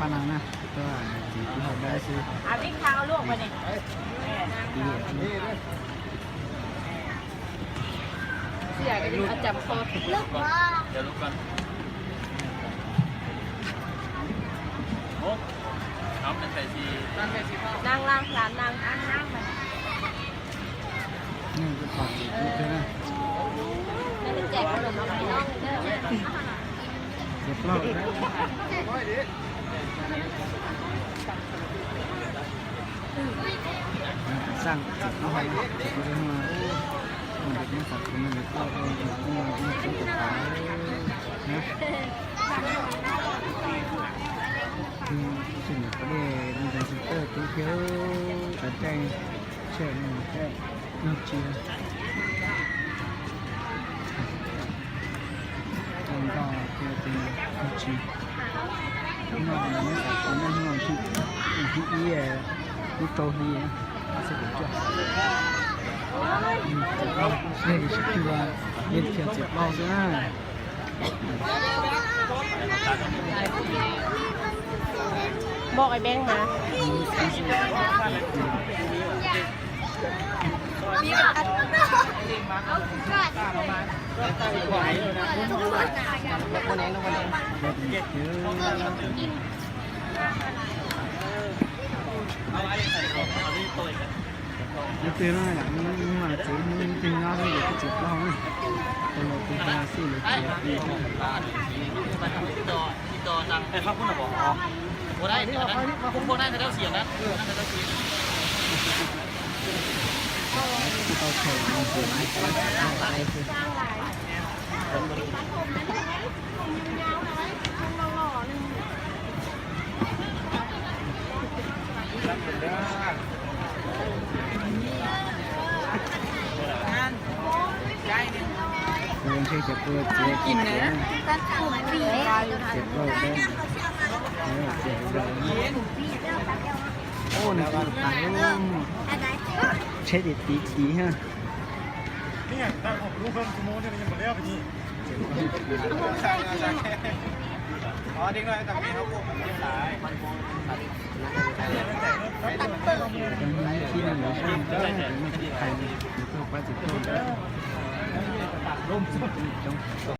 านังนะตัวจีที่เขาได้ซื้อวิ่งทางเอาลูกไปนี่เสียกันอาจับคอลูกว่าเดี๋ยวลุกก่อนโอ้น้ำเป็นใส่ชีนั่งล่างร้านนั่งไปนี่จะขอจีลูกด้วยนะไม่ได้แจกขนมเอาไปน้องเด้อเจ็บเล่าสร้างจุดเอาไว้จุดเรื่องมามันเด็กนักสัตว์คนนึงเด็กก็เอาเด็กมาซื้อกับขายนะสิ่งก็ได้มีการซื้อเตอร์ตัวเขียวตัดใจเชื่อมันแค่น่าเชื่อจนก็เกิดเป็นคนชีนอกจากนั้นก็นั่งนอนที่อีที่โตฮีสักจุดนี่ก็คือว่าเย็นเทียนเจ็บเบาซะนะบอกไอ้แบงค์มามีอัดเอากัดนี่เป็นอะไรอย่างนี้มาจีนจริงๆแล้วที่เด็กเจ็บเล่าเนี่ยตัวเราเป็นคนสี่เลยเจ็บดีที่ต่อสั่งแต่ครับคุณบอกโอ้ได้เดี๋ยวนะคุณพวกนั้นจะได้เสียงนะนั่นจะได้เสียงที่เขาเฉยมันคืออะไรคือยังใช้เจ็บปวดเจ็บกินนะเจ็บปวดได้เจ็บเลยโอ้หนักตายแล้วใช้เด็ดตีขี้ฮะนี่อย่างตั้งของลูกเพิ่มสมูทเนี่ยยังหมดแล้วไปนี่อ๋อดิ้งเลยแต่ไม่เขาพวกมันยังตายตอนนี้ที่นั่นเราช่วยได้ไม่ติดใครหรือตัวป้าจิตตัวร่มสุดจง